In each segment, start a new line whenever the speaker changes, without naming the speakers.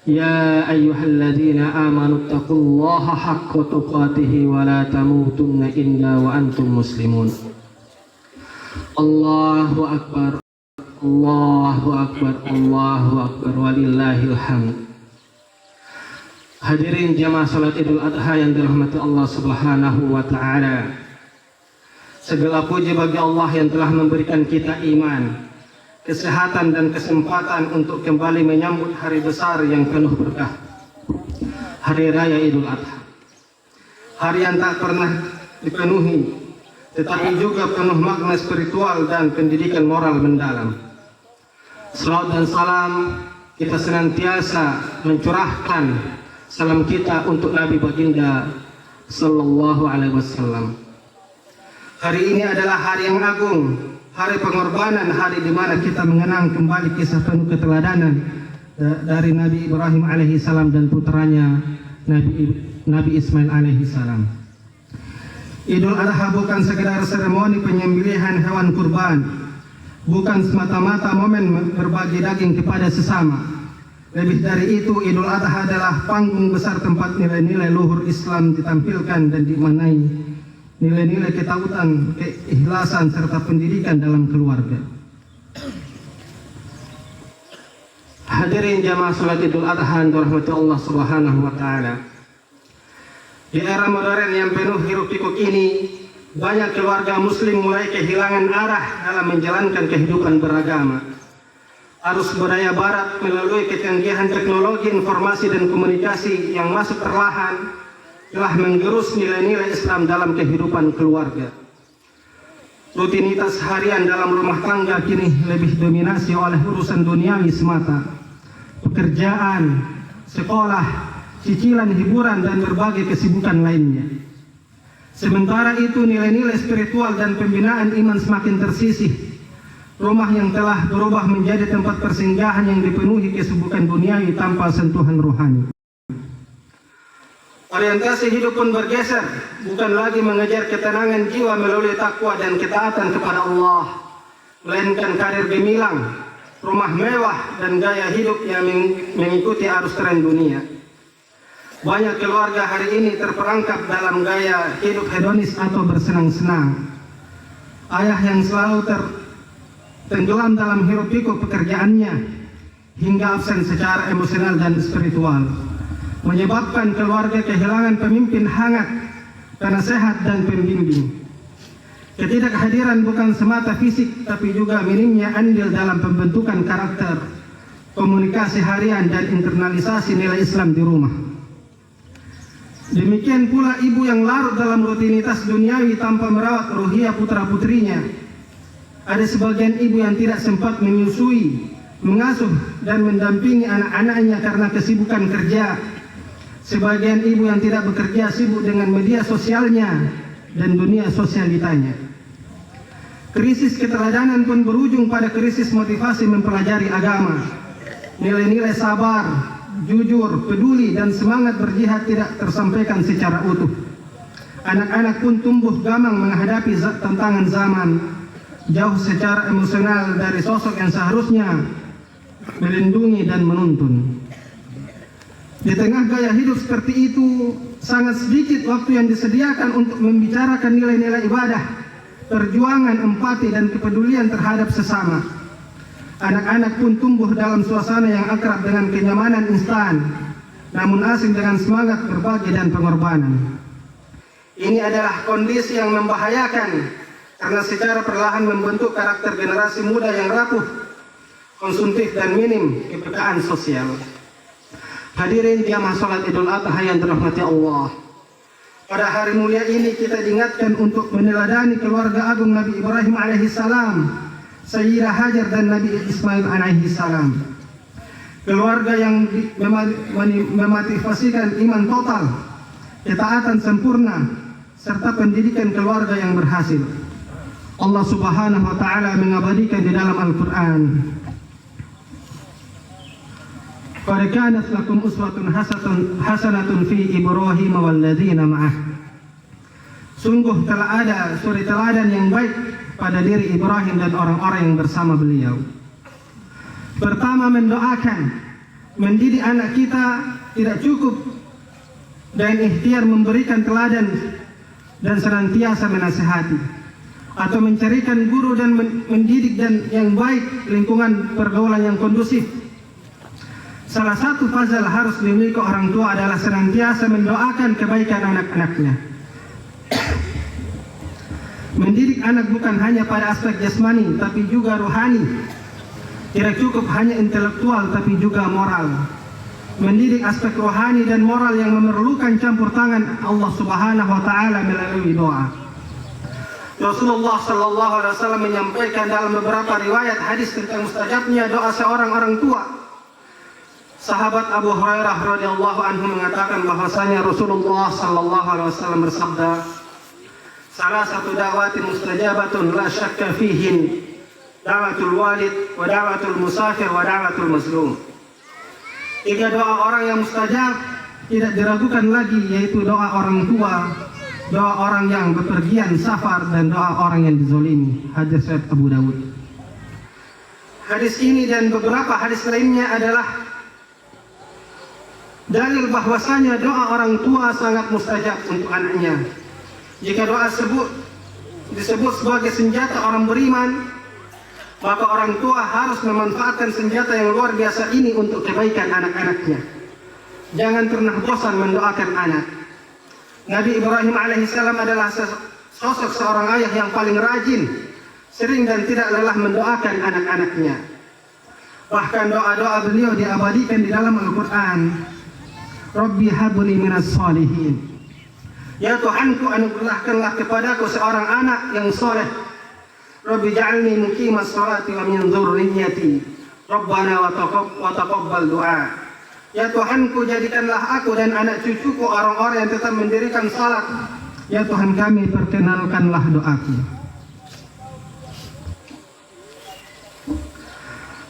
يا أيها الذين آمنوا اتقوا الله حق تقاته ولا تموتن إلا وأنتم مسلمون. الله أكبر الله أكبر الله أكبر walillahil hamd. Hadirin jamaah salat Idul Adha yang dirahmati Allah Subhanahu wa taala. Segala puji bagi Allah yang telah memberikan kita iman, kesehatan dan kesempatan untuk kembali menyambut hari besar yang penuh berkah, Hari Raya Idul Adha. Hari yang tak pernah dipenuhi, tetapi juga penuh makna spiritual dan pendidikan moral mendalam. Salawat dan salam kita senantiasa mencurahkan salam kita untuk Nabi Baginda Sallallahu Alaihi Wasallam. Hari ini adalah hari yang agung, hari pengorbanan, hari di mana kita mengenang kembali kisah penuh keteladanan dari Nabi Ibrahim alaihi salam dan putranya Nabi Ismail alaihi salam. Idul Adha bukan sekedar seremoni penyembelihan hewan kurban, bukan semata-mata momen berbagi daging kepada sesama. Lebih dari itu, Idul Adha adalah panggung besar tempat nilai-nilai luhur Islam ditampilkan dan dimaknai. Nilai-nilai ketautan, keikhlasan, serta pendidikan dalam keluarga. Hadirin jamaah salat Idul Adha yang dirahmati Allah Subhanahu wa taala. Di era modern yang penuh hiruk-pikuk ini, banyak keluarga muslim mulai kehilangan arah dalam menjalankan kehidupan beragama. Arus budaya barat melalui kecanggihan teknologi informasi dan komunikasi yang masuk perlahan telah menggerus nilai-nilai Islam dalam kehidupan keluarga. Rutinitas harian dalam rumah tangga kini lebih dominasi oleh urusan duniawi semata. Pekerjaan, sekolah, cicilan hiburan dan berbagai kesibukan lainnya. Sementara itu nilai-nilai spiritual dan pembinaan iman semakin tersisih. Rumah yang telah berubah menjadi tempat persinggahan yang dipenuhi kesibukan duniawi tanpa sentuhan rohani. Orientasi hidup pun bergeser, bukan lagi mengejar ketenangan jiwa melalui takwa dan ketaatan kepada Allah, melainkan karir gemilang, rumah mewah dan gaya hidup yang mengikuti arus tren dunia. Banyak keluarga hari ini terperangkap dalam gaya hidup hedonis atau bersenang-senang. Ayah yang selalu tenggelam dalam hiruk-pikuk pekerjaannya hingga absen secara emosional dan spiritual, menyebabkan keluarga kehilangan pemimpin hangat, penasehat dan pembimbing. Ketidakhadiran bukan semata fisik, tapi juga minimnya andil dalam pembentukan karakter, komunikasi harian dan internalisasi nilai Islam di rumah. Demikian pula ibu yang larut dalam rutinitas duniawi tanpa merawat ruhiyah putra-putrinya. Ada sebagian ibu yang tidak sempat menyusui, mengasuh dan mendampingi anak-anaknya karena kesibukan kerja. Sebagian ibu yang tidak bekerja sibuk dengan media sosialnya dan dunia sosialitanya. Krisis keteladanan pun berujung pada krisis motivasi mempelajari agama. Nilai-nilai sabar, jujur, peduli, dan semangat berjihad tidak tersampaikan secara utuh. Anak-anak pun tumbuh gamang menghadapi tantangan zaman, jauh secara emosional dari sosok yang seharusnya melindungi dan menuntun. Di tengah gaya hidup seperti itu, sangat sedikit waktu yang disediakan untuk membicarakan nilai-nilai ibadah, perjuangan, empati, dan kepedulian terhadap sesama. Anak-anak pun tumbuh dalam suasana yang akrab dengan kenyamanan instan, namun asing dengan semangat berbagi dan pengorbanan. Ini adalah kondisi yang membahayakan, karena secara perlahan membentuk karakter generasi muda yang rapuh, konsumtif, dan minim kepekaan sosial. Hadirin jamaah salat Idul Adha yang dirahmati Allah. Pada hari mulia ini kita diingatkan untuk meneladani keluarga agung Nabi Ibrahim alaihi salam, Sayyidah Hajar dan Nabi Ismail alaihi salam. Keluarga yang memotivasikan iman total, ketaatan sempurna, serta pendidikan keluarga yang berhasil. Allah Subhanahu wa taala mengabadikan di dalam Al-Qur'an, "Qad kanat lakum uswatun hasanatun fi Ibrahim walladzina ma'ah." Sungguh telah ada suri teladan yang baik pada diri Ibrahim dan orang-orang yang bersama beliau. Pertama, mendoakan mendidik anak kita tidak cukup dengan ikhtiar memberikan teladan dan senantiasa menasihati, atau mencarikan guru dan mendidik dan yang baik, lingkungan pergaulan yang kondusif. Salah satu fazal harus dimiliki orang tua adalah senantiasa mendoakan kebaikan anak-anaknya. Mendidik anak bukan hanya pada aspek jasmani, tapi juga rohani. Tidak cukup hanya intelektual, tapi juga moral. Mendidik aspek rohani dan moral yang memerlukan campur tangan Allah Subhanahu wa taala melalui doa. Rasulullah sallallahu alaihi wasallam menyampaikan dalam beberapa riwayat hadis tentang mustajabnya doa seorang orang tua. Sahabat Abu Hurairah radhiyallahu anhu mengatakan bahwasanya Rasulullah sallallahu alaihi wasallam bersabda, "Salah satu da'watin mustajabatun la syakka fihin, da'watul walid wa da'watul musafir wa da'watul mazlum." 3 doa orang yang mustajab tidak diragukan lagi, yaitu doa orang tua, doa orang yang bepergian safar, dan doa orang yang dizolimi. Hadis riwayat Abu Dawud. Hadis ini dan beberapa hadis lainnya adalah dalil bahwasanya doa orang tua sangat mustajab untuk anaknya. Jika doa disebut sebagai senjata orang beriman, maka orang tua harus memanfaatkan senjata yang luar biasa ini untuk kebaikan anak-anaknya. Jangan pernah bosan mendoakan anak. Nabi Ibrahim alaihissalam adalah sosok seorang ayah yang paling rajin, sering dan tidak lelah mendoakan anak-anaknya. Bahkan doa-doa beliau diabadikan di dalam Al-Quran. Rabbi habli minas solihin. Ya Tuhanku, anugerahkanlah kepadaku seorang anak yang soleh. Rabbi ja'alni muqimas sholati wa min dzurriyyati. Rabbana wa taqabbal du'a. Ya Tuhanku, jadikanlah aku dan anak cucuku orang-orang yang tetap mendirikan salat. Ya Tuhan kami, perkenalkanlah doaku.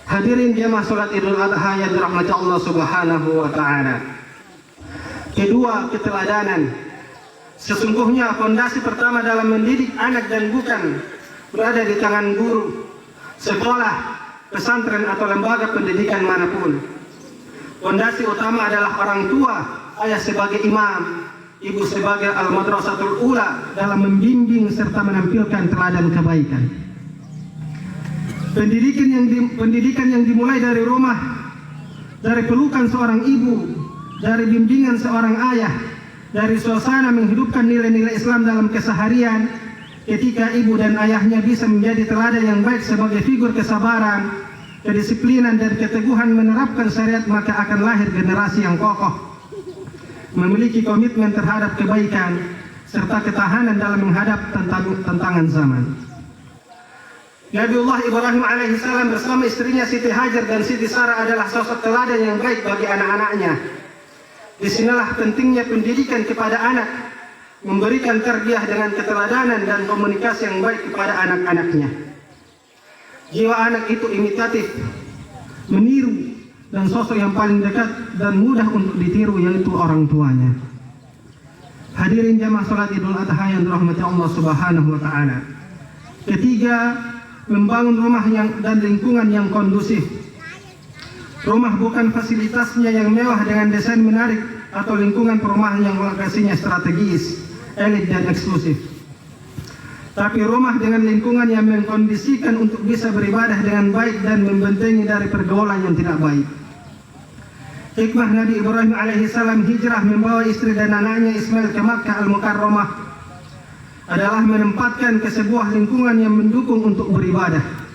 Hadirin jemaah salat Idul Adha yang dirahmati Allah Subhanahu wa taala. Kedua, keteladanan. Sesungguhnya fondasi pertama dalam mendidik anak dan bukan berada di tangan guru, sekolah, pesantren atau lembaga pendidikan manapun. Fondasi utama adalah orang tua, ayah sebagai imam, ibu sebagai al-madrasatul ula dalam membimbing serta menampilkan teladan kebaikan. Pendidikan yang dimulai dari rumah, dari pelukan seorang ibu, dari bimbingan seorang ayah, dari suasana menghidupkan nilai-nilai Islam dalam keseharian. Ketika ibu dan ayahnya bisa menjadi teladan yang baik sebagai figur kesabaran, kedisiplinan, dan keteguhan menerapkan syariat, maka akan lahir generasi yang kokoh, memiliki komitmen terhadap kebaikan, serta ketahanan dalam menghadap tantangan zaman. Nabiullah Ibrahim alaihissalam bersama istrinya Siti Hajar dan Siti Sarah adalah sosok teladan yang baik bagi anak-anaknya. Disinilah pentingnya pendidikan kepada anak, memberikan tarbiyah dengan keteladanan dan komunikasi yang baik kepada anak-anaknya. Jiwa anak itu imitatif, meniru, dan sosok yang paling dekat dan mudah untuk ditiru yaitu orang tuanya. Hadirin jamaah salat Idul Adha yang dirahmati Allah Subhanahu wa taala. Ketiga, membangun rumah dan lingkungan yang kondusif. Rumah bukan fasilitasnya yang mewah dengan desain menarik atau lingkungan perumahan yang lokasinya strategis, elit dan eksklusif. Tapi rumah dengan lingkungan yang mengkondisikan untuk bisa beribadah dengan baik dan membentengi dari pergaulan yang tidak baik. Hikmah Nabi Ibrahim alaihissalam hijrah membawa istri dan anaknya Ismail ke Makkah Al-Mukarramah adalah menempatkan ke sebuah lingkungan yang mendukung untuk beribadah.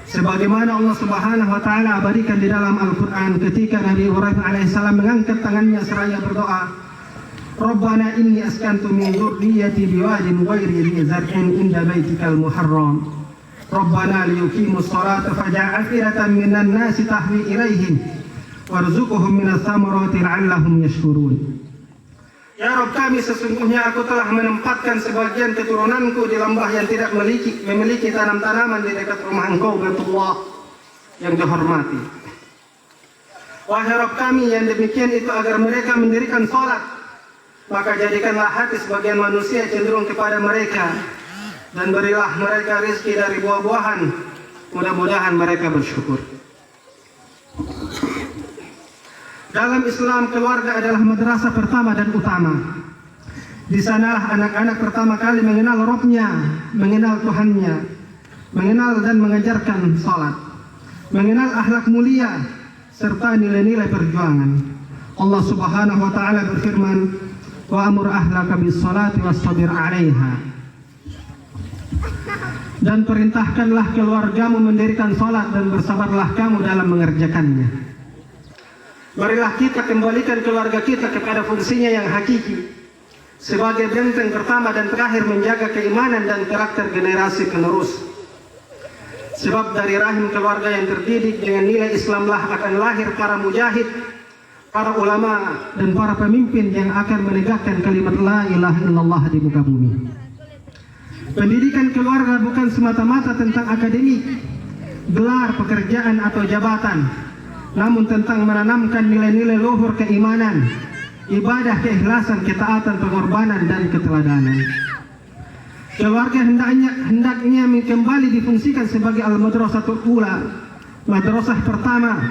Sebagaimana Allah Subhanahu wa taala abadikan di dalam Al-Qur'an ketika Nabi Ibrahim alaihissalam mengangkat tangannya seraya berdoa, Rabbana inni askantu min dzurriyyati biwadin ghairi dzi zar'in inda baitikal muharram. Rabbana liyuqimus sholata faj'al afidatan minan nasi tahwi ilaihim warzuqhum minas thamarati la'allahum yashkurun. Ya Rabb kami, sesungguhnya aku telah menempatkan sebagian keturunanku di lembah yang tidak memiliki tanam-tanaman di dekat rumah Engkau, Baitullah yang dihormati. Wahai Rabb kami, yang demikian itu agar mereka mendirikan sholat, maka jadikanlah hati sebagian manusia cenderung kepada mereka, dan berilah mereka rizki dari buah-buahan, mudah-mudahan mereka bersyukur. Dalam Islam, keluarga adalah madrasah pertama dan utama. Di sanalah anak-anak pertama kali mengenal Rabb-nya, mengenal Tuhannya, mengenal dan mengajarkan salat, mengenal akhlak mulia, serta nilai-nilai perjuangan. Allah Subhanahu wa taala berfirman, "Wa amur ahlaka bis-salati wastabir 'alaiha." Dan perintahkanlah keluargamu mendirikan salat dan bersabarlah kamu dalam mengerjakannya. Marilah kita kembalikan keluarga kita kepada fungsinya yang hakiki, sebagai benteng pertama dan terakhir menjaga keimanan dan karakter generasi penerus. Sebab dari rahim keluarga yang terdidik dengan nilai Islamlah akan lahir para mujahid, para ulama, dan para pemimpin yang akan menegakkan kalimat la ilaha illallah di muka bumi. Pendidikan keluarga bukan semata-mata tentang akademik, gelar, pekerjaan, atau jabatan, namun tentang menanamkan nilai-nilai luhur keimanan, ibadah, keikhlasan, ketaatan, pengorbanan, dan keteladanan. Keluarga hendaknya kembali difungsikan sebagai al-madrasatul ula, madrasah pertama,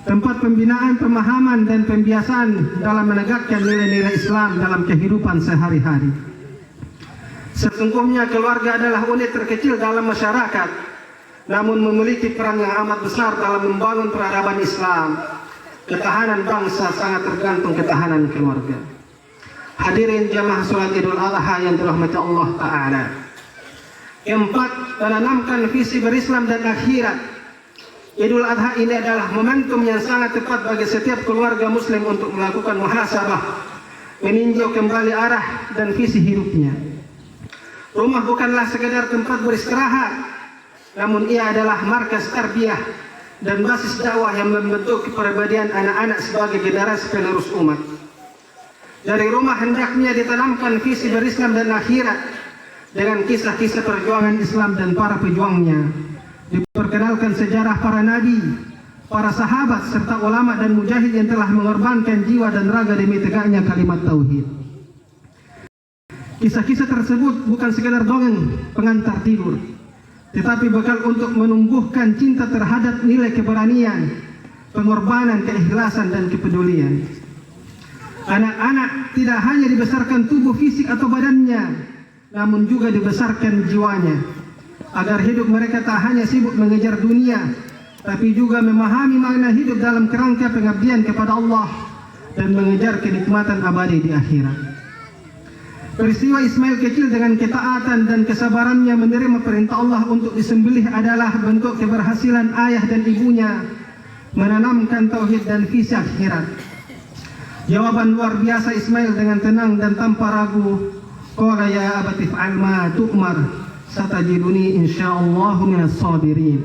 tempat pembinaan, pemahaman, dan pembiasaan dalam menegakkan nilai-nilai Islam dalam kehidupan sehari-hari. Sesungguhnya keluarga adalah unit terkecil dalam masyarakat, namun memiliki peran yang amat besar dalam membangun peradaban Islam. Ketahanan bangsa sangat tergantung ketahanan keluarga. Hadirin jamaah salat Idul Adha yang dirahmati Allah Ta'ala. Keempat, menanamkan visi berislam dan akhirat. Idul Adha ini adalah momentum yang sangat tepat bagi setiap keluarga muslim untuk melakukan muhasabah, meninjau kembali arah dan visi hidupnya. Rumah bukanlah sekedar tempat beristirahat, namun ia adalah markas tarbiyah dan basis dakwah yang membentuk kepribadian anak-anak sebagai generasi penerus umat. Dari rumah hendaknya ditanamkan visi berislam dan akhirat dengan kisah-kisah perjuangan Islam dan para pejuangnya. Diperkenalkan sejarah para nabi, para sahabat, serta ulama dan mujahid yang telah mengorbankan jiwa dan raga demi tegaknya kalimat tauhid. Kisah-kisah tersebut bukan sekedar dongeng pengantar tidur, tetapi bekal untuk menumbuhkan cinta terhadap nilai keberanian, pengorbanan, keikhlasan, dan kepedulian. Anak-anak tidak hanya dibesarkan tubuh fisik atau badannya, namun juga dibesarkan jiwanya, agar hidup mereka tak hanya sibuk mengejar dunia, tapi juga memahami makna hidup dalam kerangka pengabdian kepada Allah dan mengejar kenikmatan abadi di akhirat. Peristiwa Ismail kecil dengan ketaatan dan kesabarannya menerima perintah Allah untuk disembelih adalah bentuk keberhasilan ayah dan ibunya menanamkan tauhid dan visi akhirat. Jawaban luar biasa Ismail dengan tenang dan tanpa ragu, "Qala ya abati fa'al ma tu'mar, satajiduni insyaallah minas sabirin."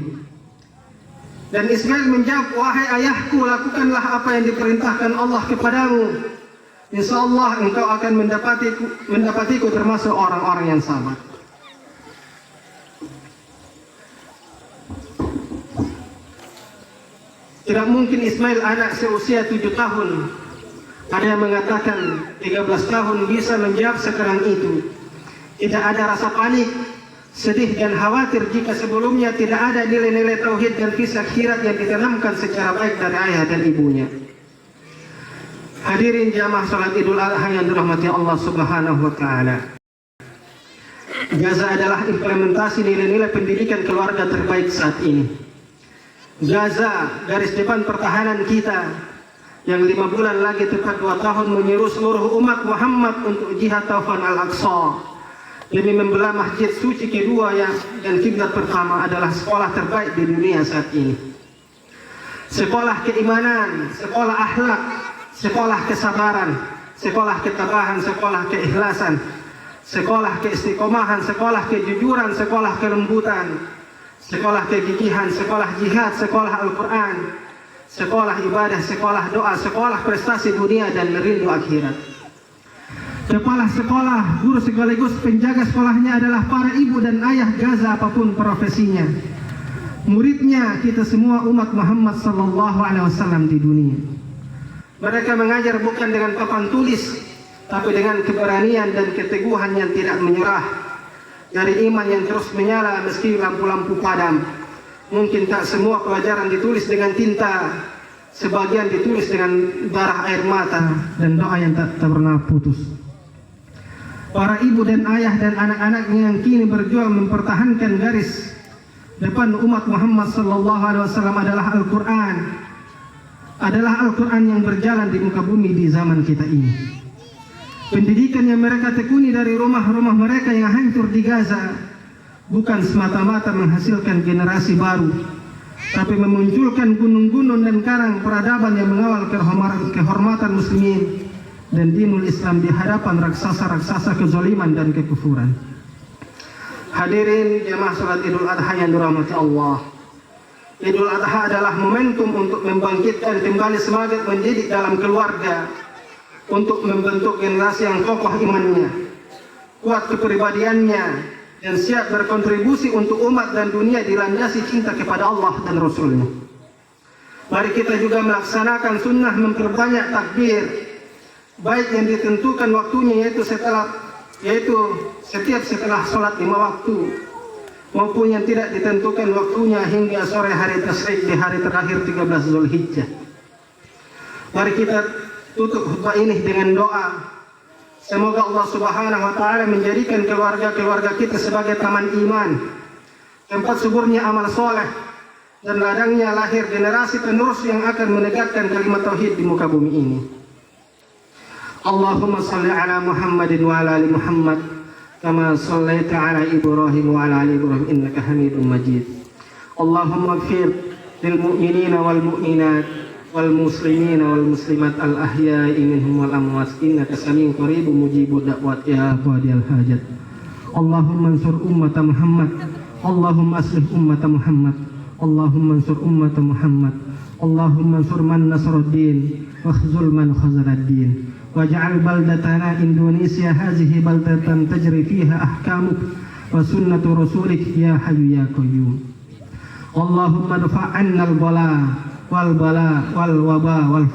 Dan Ismail menjawab, "Wahai ayahku, lakukanlah apa yang diperintahkan Allah kepadamu. Insyaallah engkau akan mendapatiku termasuk orang-orang yang sabar." Tidak mungkin Ismail anak seusia 7 tahun, ada yang mengatakan 13 tahun, bisa menjawab sekarang itu. Tidak ada rasa panik, sedih, dan khawatir jika sebelumnya tidak ada nilai-nilai tauhid dan visi akhirat yang ditanamkan secara baik dari ayah dan ibunya. Hadirin jamaah salat Idul Adha yang dirahmati Allah Subhanahu wa taala. Gaza adalah implementasi nilai-nilai pendidikan keluarga terbaik saat ini. Gaza, garis depan pertahanan kita, yang 5 bulan lagi tepat 2 tahun menyeru seluruh umat Muhammad untuk jihad Taufan Al-Aqsa demi membelah masjid suci kedua dan kiblat pertama, adalah sekolah terbaik di dunia saat ini. Sekolah keimanan, sekolah akhlak, sekolah kesabaran, sekolah ketabahan, sekolah keikhlasan, sekolah keistiqomahan, sekolah kejujuran, sekolah kelembutan, sekolah kegigihan, sekolah jihad, sekolah Al-Quran, sekolah ibadah, sekolah doa, sekolah prestasi dunia dan merindu akhirat. Kepala sekolah, guru sekaligus penjaga sekolahnya adalah para ibu dan ayah Gaza apapun profesinya. Muridnya kita semua umat Muhammad SAW di dunia. Mereka mengajar bukan dengan papan tulis, tapi dengan keberanian dan keteguhan yang tidak menyerah. Dari iman yang terus menyala meski lampu-lampu padam. Mungkin tak semua pelajaran ditulis dengan tinta, sebagian ditulis dengan darah air mata dan doa yang tak pernah putus. Para ibu dan ayah dan anak-anaknya yang kini berjuang mempertahankan garis depan umat Muhammad SAW adalah Al-Quran. Adalah Al-Quran yang berjalan di muka bumi di zaman kita ini. Pendidikan yang mereka tekuni dari rumah-rumah mereka yang hancur di Gaza bukan semata-mata menghasilkan generasi baru, tapi memunculkan gunung-gunung dan karang peradaban yang mengawal kehormatan muslimin dan dinul Islam di hadapan raksasa-raksasa kezaliman dan kekufuran. Hadirin jemaah salat Idul Adha yang dirahmati Allah. Idul Adha adalah momentum untuk membangkitkan kembali semangat mendidik dalam keluarga, untuk membentuk generasi yang kokoh imannya, kuat kepribadiannya, dan siap berkontribusi untuk umat dan dunia dilandasi cinta kepada Allah dan Rasulnya. Mari kita juga melaksanakan sunnah memperbanyak takbir, baik yang ditentukan waktunya yaitu setiap setelah sholat 5 waktu, maupun yang tidak ditentukan waktunya hingga sore hari tasyrik di hari terakhir 13 Zulhijjah. Mari kita tutup khutbah ini dengan doa. Semoga Allah Subhanahu wa taala menjadikan keluarga-keluarga kita sebagai taman iman, tempat suburnya amal soleh, dan ladangnya lahir generasi penerus yang akan menegakkan kalimat tauhid di muka bumi ini. Allahumma salli ala Muhammadin wa ala ali Muhammad kama sallaita ala Ibrahim wa ala ali Ibrahim innaka Hamidum Majid. Allahumma ighfir lil mu'minina wal mu'minat wal muslimina wal muslimat al ahya'i minhum wal amwat innaka samiun qaribun mujibud da'wat ya qadiyal hajat. Allahumma ansur ummata Muhammad, Allahumma aslih ummata Muhammad, Allahumma ansur ummata Muhammad, Allahumma ansur man nasruddin wa khzul man khazaraddin. Waj'al baldatana Indonesia hazihi baldatan tajri fiha ahkamuk wa sunnatu rasulik ya hayyu ya qayyum. Allahumma dfa' 'anna al-bala wal bala wal waba wal